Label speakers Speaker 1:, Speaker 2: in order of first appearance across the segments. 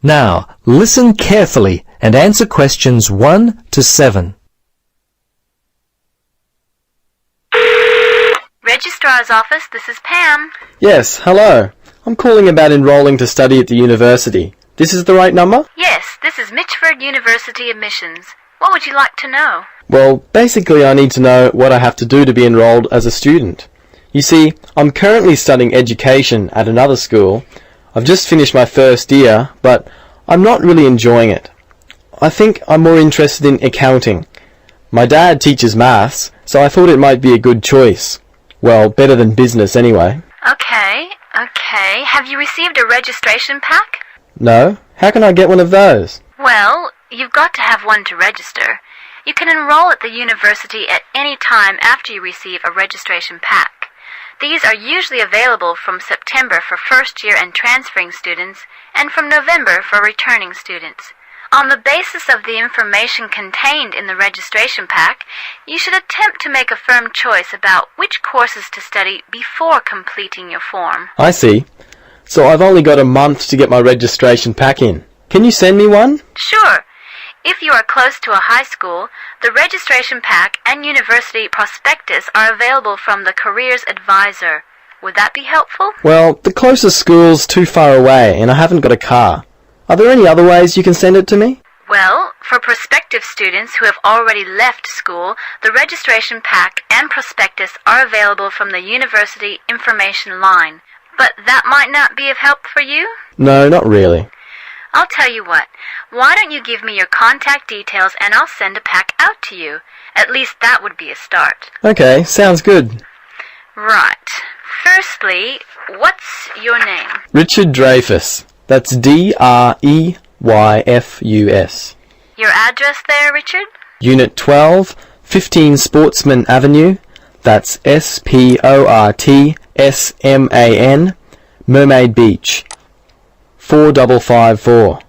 Speaker 1: Now, listen carefully and answer questions 1 to 7.
Speaker 2: Registrar's office, this is Pam.
Speaker 3: Yes, hello. I'm calling about enrolling to study at the university. This is the right number?
Speaker 2: Yes, this is Mitchford University admissions. What would you like to know?
Speaker 3: Well, basically I need to know what I have to do to be enrolled as a student. You see, I'm currently studying education at another school. I've just finished my first year, but I'm not really enjoying it. I think I'm more interested in accounting. My dad teaches maths, so I thought it might be a good choice. Well, better than business anyway.
Speaker 2: Okay. Have you received a registration pack?
Speaker 3: No? How can I get one of those?
Speaker 2: Well, you've got to have one to register. You can enroll at the university at any time after you receive a registration pack. These are usually available from September for first-year and transferring students, and from November for returning students. On the basis of the information contained in the registration pack, you should attempt to make a firm choice about which courses to study before completing your form.
Speaker 3: I see. So I've only got a month to get my registration pack in. Can you send me one?
Speaker 2: Sure. If you are close to a high school, the registration pack and university prospectus are available from the Careers Advisor. Would that be helpful?
Speaker 3: Well, the closest school's too far away and I haven't got a car. Are there any other ways you can send it to me?
Speaker 2: Well, for prospective students who have already left school, the registration pack and prospectus are available from the university information line. But that might not be of help for you?
Speaker 3: No, not really.
Speaker 2: I'll tell you what. Why don't you give me your contact details and I'll send a pack out to you. At least that would be a start.
Speaker 3: Okay, sounds good.
Speaker 2: Right. Firstly, what's your name?
Speaker 3: Richard Dreyfus. That's Dreyfus.
Speaker 2: Your address there, Richard?
Speaker 3: Unit 12, 15 Sportsman Avenue. That's Sportsman, Mermaid Beach. 4554.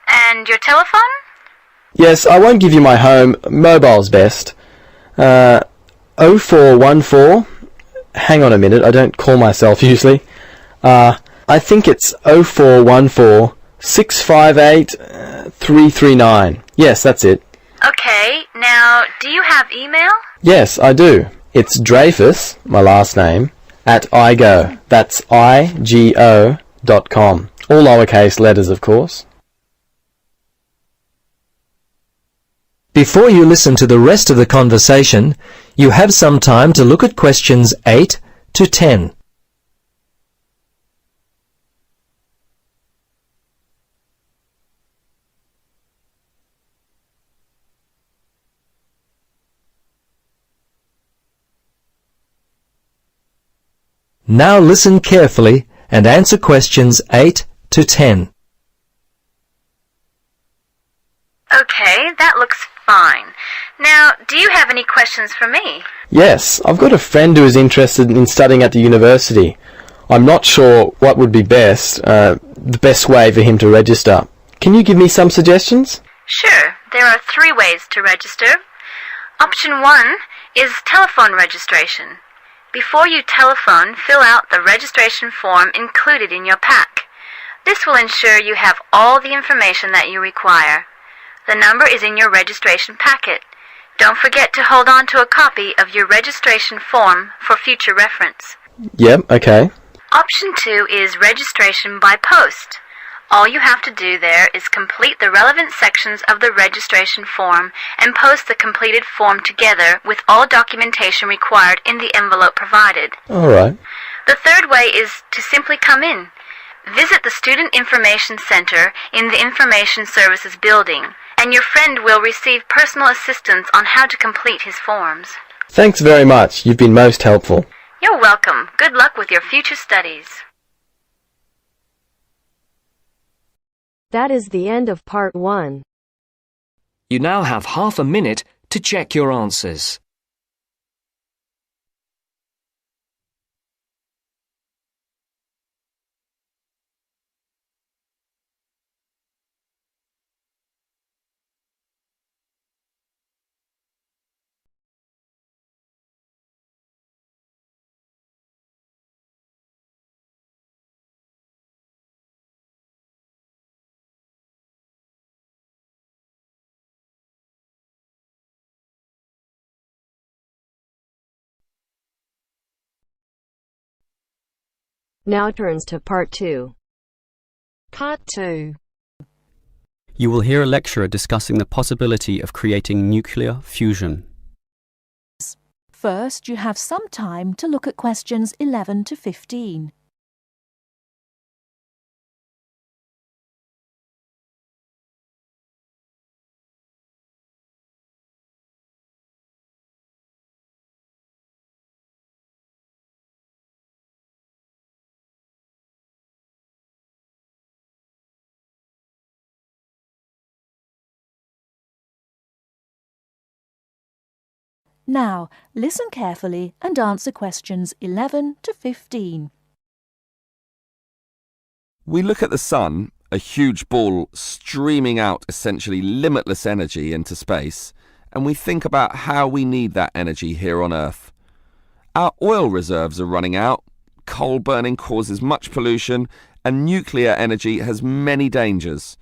Speaker 2: And your telephone?
Speaker 3: Yes, I won't give you my home. Mobile's best. 0414. Hang on a minute, I don't call myself usually. I think it's 0414 658 339. Yes, that's it.
Speaker 2: Okay, now, do you have email?
Speaker 3: Yes, I do. It's Dreyfus, my last name, at igo. That's IGO.com. All lowercase letters, of course.
Speaker 1: Before you listen to the rest of the conversation, you have some time to look at questions 8 to 10. Now listen carefully and answer questions 8 to 10.
Speaker 2: Okay, that looks fine. Now, do you have any questions for me?
Speaker 3: Yes, I've got a friend who is interested in studying at the university. I'm not sure what would be the best way for him to register. Can you give me some suggestions?
Speaker 2: Sure, there are 3 ways to register. Option 1 is telephone registration. Before you telephone, fill out the registration form included in your pack. This will ensure you have all the information that you require. The number is in your registration packet. Don't forget to hold on to a copy of your registration form for future reference.
Speaker 3: Yep, okay.
Speaker 2: Option 2 is registration by post. All you have to do there is complete the relevant sections of the registration form and post the completed form together with all documentation required in the envelope provided.
Speaker 3: All right.
Speaker 2: The third way is to simply come in. Visit the Student Information Center in the Information Services building, and your friend will receive personal assistance on how to complete his forms.
Speaker 3: Thanks very much. You've been most helpful.
Speaker 2: You're welcome. Good luck with your future studies.
Speaker 4: That is the end of part 1.
Speaker 5: You now have half a minute to check your answers.
Speaker 4: Now turns to part 2.
Speaker 6: Part 2.
Speaker 7: You will hear a lecturer discussing the possibility of creating nuclear fusion.
Speaker 6: First, you have some time to look at questions 11 to 15. Now, listen carefully and answer questions 11 to 15.
Speaker 8: We look at the sun, a huge ball streaming out essentially limitless energy into space, and we think about how we need that energy here on Earth. Our oil reserves are running out, coal burning causes much pollution, and nuclear energy has many dangers.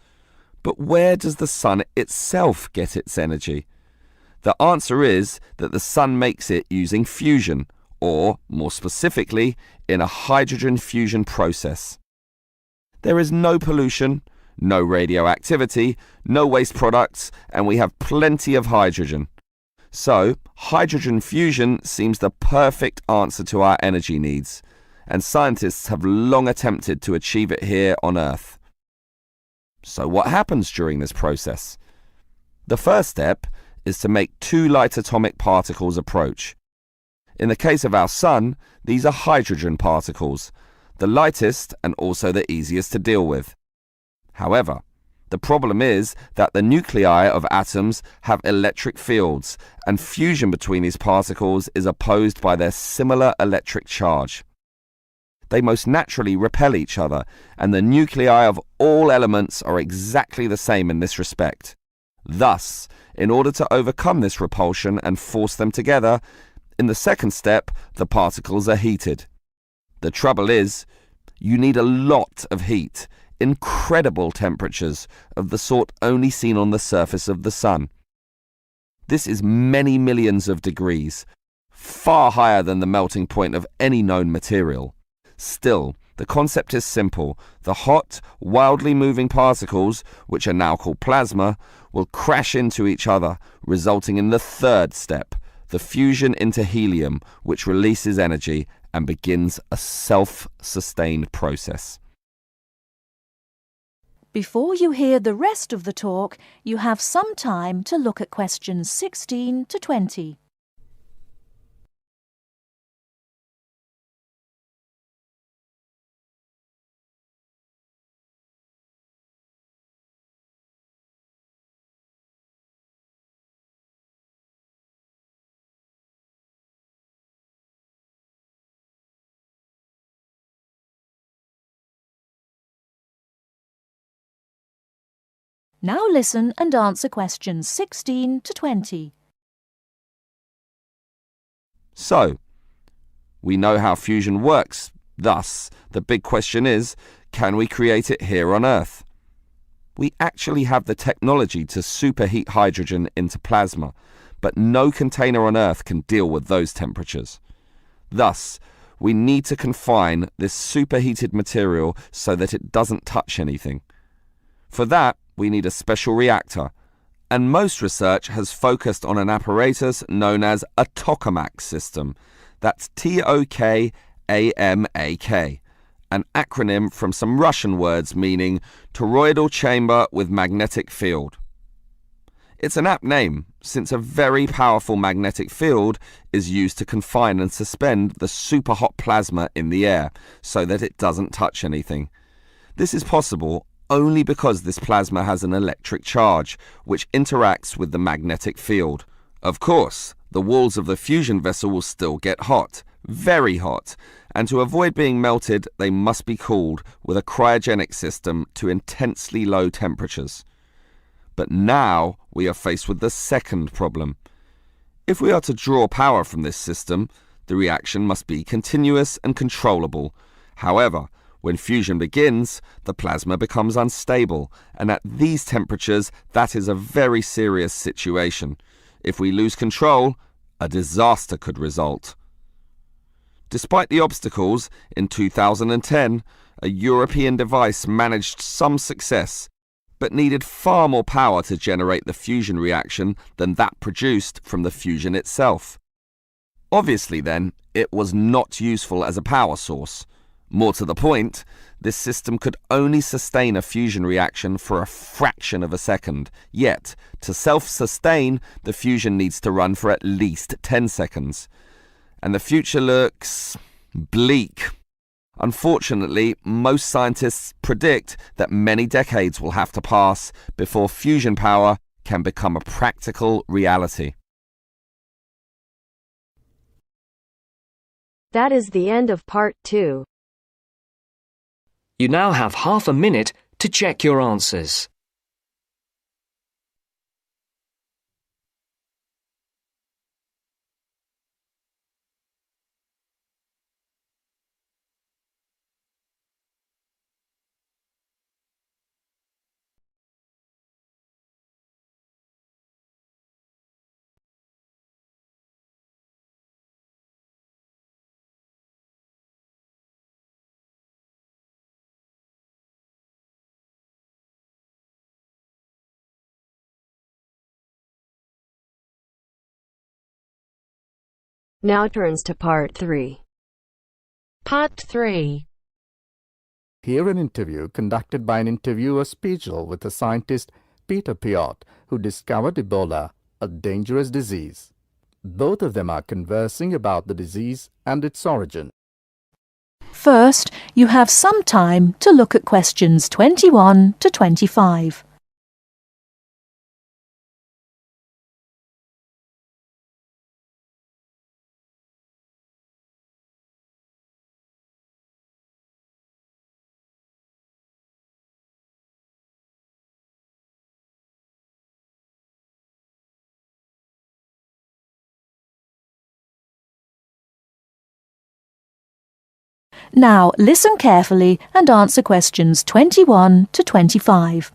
Speaker 8: But where does the sun itself get its energy? The answer is that the sun makes it using fusion, or, more specifically, in a hydrogen fusion process. There is no pollution, no radioactivity, no waste products, and we have plenty of hydrogen. So, hydrogen fusion seems the perfect answer to our energy needs, and scientists have long attempted to achieve it here on Earth. So what happens during this process? The first step is to make two light atomic particles approach. In the case of our sun, these are hydrogen particles, the lightest and also the easiest to deal with. However, the problem is that the nuclei of atoms have electric fields, and fusion between these particles is opposed by their similar electric charge. They most naturally repel each other, and the nuclei of all elements are exactly the same in this respect. Thus, in order to overcome this repulsion and force them together, in the second step, the particles are heated. The trouble is, you need a lot of heat, incredible temperatures of the sort only seen on the surface of the sun. This is many millions of degrees, far higher than the melting point of any known material. Still, the concept is simple. The hot, wildly moving particles, which are now called plasma, will crash into each other, resulting in the third step, the fusion into helium, which releases energy and begins a self-sustained process.
Speaker 6: Before you hear the rest of the talk, you have some time to look at questions 16 to 20. Now listen and answer questions 16 to 20.
Speaker 8: So, we know how fusion works. Thus, the big question is, can we create it here on Earth? We actually have the technology to superheat hydrogen into plasma, but no container on Earth can deal with those temperatures. Thus, we need to confine this superheated material so that it doesn't touch anything. For that, we need a special reactor, and most research has focused on an apparatus known as a tokamak system. That's Tokamak, an acronym from some Russian words meaning toroidal chamber with magnetic field. It's an apt name, since a very powerful magnetic field is used to confine and suspend the super hot plasma in the air so that it doesn't touch anything. This is possible only because this plasma has an electric charge, which interacts with the magnetic field. Of course, the walls of the fusion vessel will still get hot, very hot, and to avoid being melted, they must be cooled with a cryogenic system to intensely low temperatures. But now we are faced with the second problem. If we are to draw power from this system, the reaction must be continuous and controllable. However, when fusion begins, the plasma becomes unstable, and at these temperatures, that is a very serious situation. If we lose control, a disaster could result. Despite the obstacles, in 2010, a European device managed some success, but needed far more power to generate the fusion reaction than that produced from the fusion itself. Obviously then, it was not useful as a power source. More to the point, this system could only sustain a fusion reaction for a fraction of a second, yet, to self-sustain, the fusion needs to run for at least 10 seconds. And the future looks bleak. Unfortunately, most scientists predict that many decades will have to pass before fusion power can become a practical reality.
Speaker 4: That is the end of part 2.
Speaker 5: You now have half a minute to check your answers.
Speaker 4: Now turns to part 3.
Speaker 6: Part 3.
Speaker 9: Hear an interview conducted by an interviewer Spiegel with the scientist Peter Piot, who discovered Ebola, a dangerous disease. Both of them are conversing about the disease and its origin.
Speaker 6: First, you have some time to look at questions 21 to 25. Now listen carefully and answer questions 21 to 25.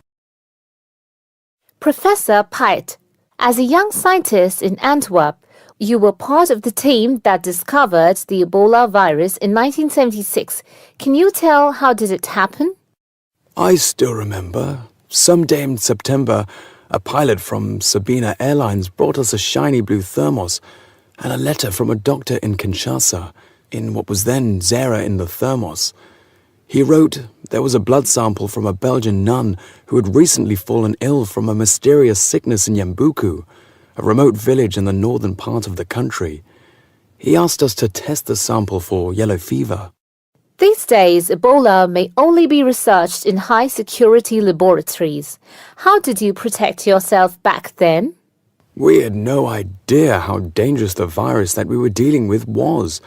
Speaker 10: Professor Piot, as a young scientist in Antwerp, you were part of the team that discovered the Ebola virus in 1976. Can you tell how did it happen?
Speaker 11: I still remember. Someday in September, a pilot from Sabina Airlines brought us a shiny blue thermos and a letter from a doctor in Kinshasa, in what was then Zara in the thermos. He wrote there was a blood sample from a Belgian nun who had recently fallen ill from a mysterious sickness in Yambuku, a remote village in the northern part of the country. He asked us to test the sample for yellow fever.
Speaker 10: These days, Ebola may only be researched in high-security laboratories. How did you protect yourself back then?
Speaker 11: We had no idea how dangerous the virus that we were dealing with was.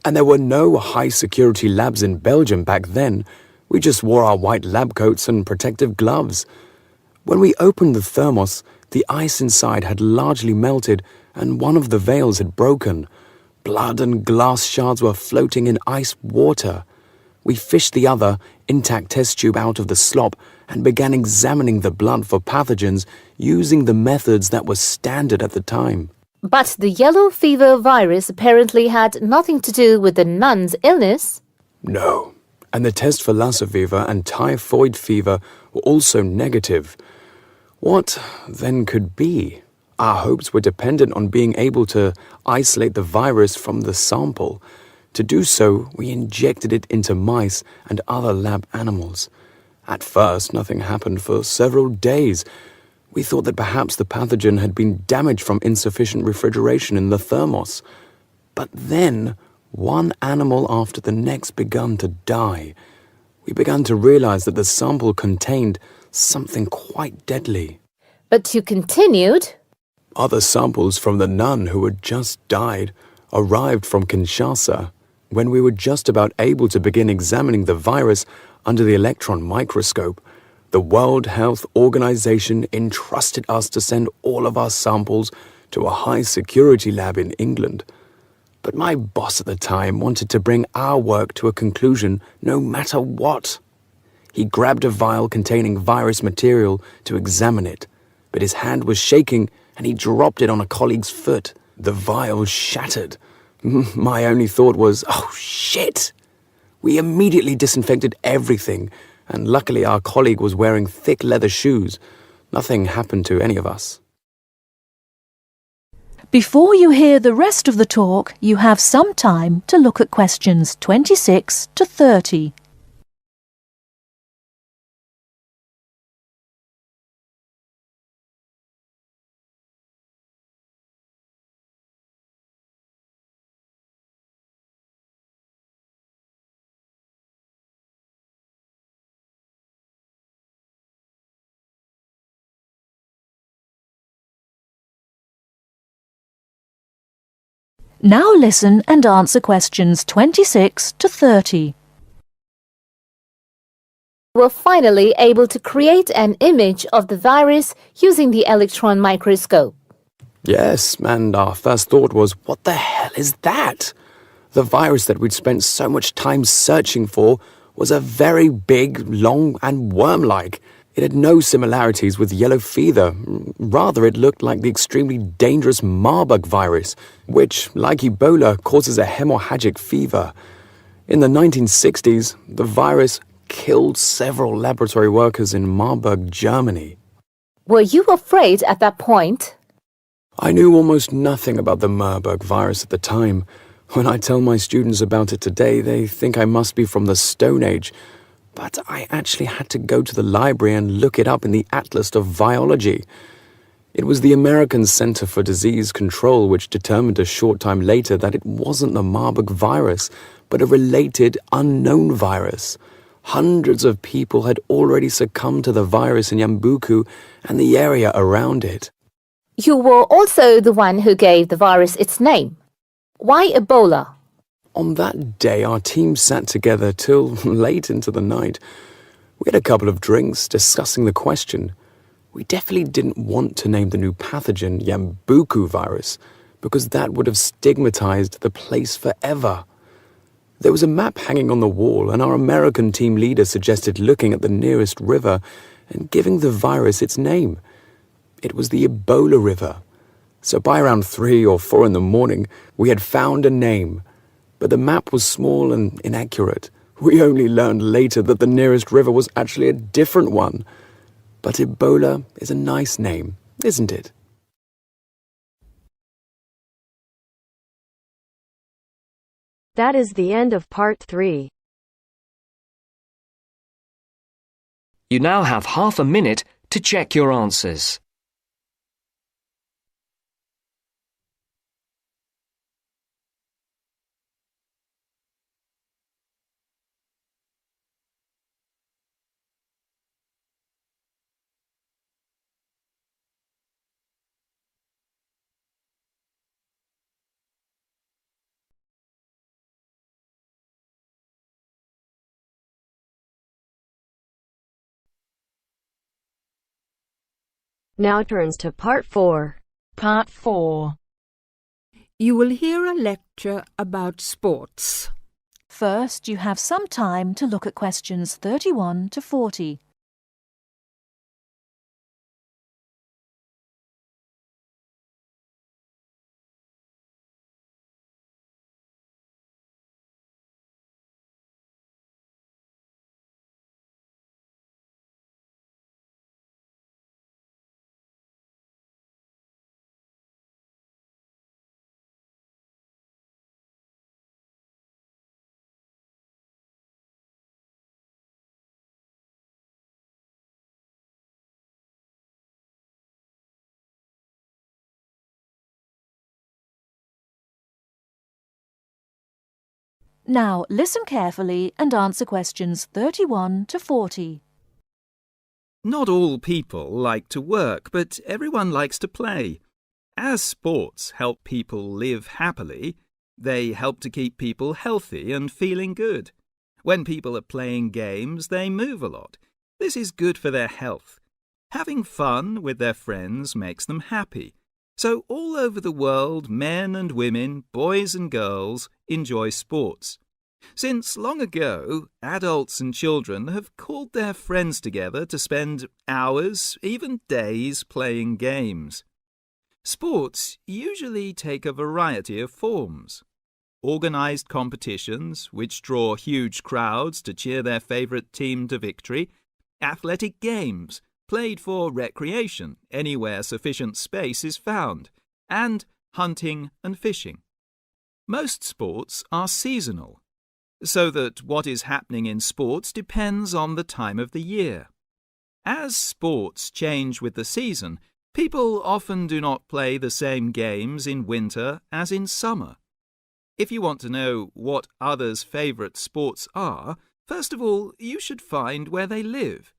Speaker 11: And there were no high-security labs in Belgium back then. We just wore our white lab coats and protective gloves. When we opened the thermos, the ice inside had largely melted and one of the valves had broken. Blood and glass shards were floating in ice water. We fished the other, intact test tube out of the slop and began examining the blood for pathogens using the methods that were standard at the time.
Speaker 10: But the yellow fever virus apparently had nothing to do with the nun's illness.
Speaker 11: No, and the test for Lassa fever and typhoid fever were also negative. What then could be? Our hopes were dependent on being able to isolate the virus from the sample. To do so, we injected it into mice and other lab animals. At first, nothing happened for several days. We thought that perhaps the pathogen had been damaged from insufficient refrigeration in the thermos. But then, one animal after the next began to die. We began to realize that the sample contained something quite deadly.
Speaker 10: But you continued.
Speaker 11: Other samples from the nun who had just died arrived from Kinshasa. When we were just about able to begin examining the virus under the electron microscope, the World Health Organization entrusted us to send all of our samples to a high-security lab in England. But my boss at the time wanted to bring our work to a conclusion no matter what. He grabbed a vial containing virus material to examine it, but his hand was shaking and he dropped it on a colleague's foot. The vial shattered. My only thought was, oh shit! We immediately disinfected everything, and luckily our colleague was wearing thick leather shoes. Nothing happened to any of us.
Speaker 6: Before you hear the rest of the talk, you have some time to look at questions 26 to 30. Now listen and answer questions 26 to 30.
Speaker 10: Were finally able to create an image of the virus using the electron microscope.
Speaker 11: Yes, and our first thought was, what the hell is that? The virus that we'd spent so much time searching for was a very big, long, and worm-like. It had no similarities with yellow fever. Rather, it looked like the extremely dangerous Marburg virus, which, like Ebola, causes a hemorrhagic fever. In the 1960s, the virus killed several laboratory workers in Marburg, Germany.
Speaker 10: Were you afraid at that point?
Speaker 11: I knew almost nothing about the Marburg virus at the time. When I tell my students about it today, they think I must be from the Stone Age. But I actually had to go to the library and look it up in the Atlas of Virology. It was the American Center for Disease Control which determined a short time later that it wasn't the Marburg virus, but a related unknown virus. Hundreds of people had already succumbed to the virus in Yambuku and the area around it.
Speaker 10: You were also the one who gave the virus its name. Why Ebola?
Speaker 11: On that day, our team sat together till late into the night. We had a couple of drinks discussing the question. We definitely didn't want to name the new pathogen Yambuku virus, because that would have stigmatized the place forever. There was a map hanging on the wall, and our American team leader suggested looking at the nearest river and giving the virus its name. It was the Ebola River. So by around 3 or 4 in the morning, we had found a name. But the map was small and inaccurate. We only learned later that the nearest river was actually a different one. But Ebola is a nice name, isn't it?
Speaker 4: That is the end of part 3.
Speaker 5: You now have half a minute to check your answers.
Speaker 4: Now turns to part 4.
Speaker 12: Part 4. You will hear a lecture about sports.
Speaker 6: First, you have some time to look at questions 31 to 40. Now listen carefully and answer questions 31 to 40.
Speaker 13: Not all people like to work, but everyone likes to play. As sports help people live happily, they help to keep people healthy and feeling good. When people are playing games, they move a lot. This is good for their health. Having fun with their friends makes them happy. So all over the world, men and women, boys and girls, enjoy sports. Since long ago, adults and children have called their friends together to spend hours, even days, playing games. Sports usually take a variety of forms. organised competitions which draw huge crowds to cheer their favourite team to victory, athletic games played for recreation anywhere sufficient space is found, and hunting and fishing. Most sports are seasonal, so that what is happening in sports depends on the time of the year. As sports change with the season, people often do not play the same games in winter as in summer. If you want to know what others' favourite sports are, first of all, you should find where they live.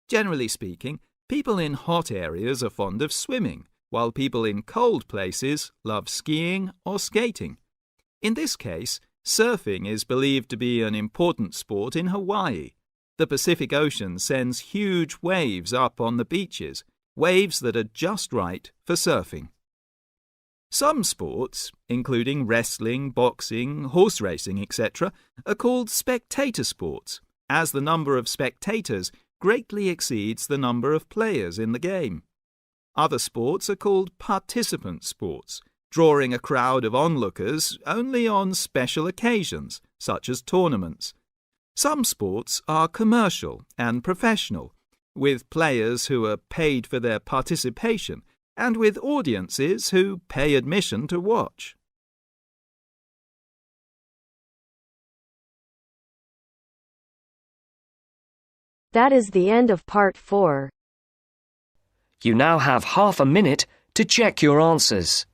Speaker 13: Generally speaking, people in hot areas are fond of swimming, while people in cold places love skiing or skating. In this case, surfing is believed to be an important sport in Hawaii. The Pacific Ocean sends huge waves up on the beaches, waves that are just right for surfing. Some sports, including wrestling, boxing, horse racing, etc., are called spectator sports, as the number of spectators greatly exceeds the number of players in the game. Other sports are called participant sports, drawing a crowd of onlookers only on special occasions, such as tournaments. Some sports are commercial and professional, with players who are paid for their participation and with audiences who pay admission to watch.
Speaker 4: That is the end of part 4.
Speaker 5: You now have half a minute to check your answers.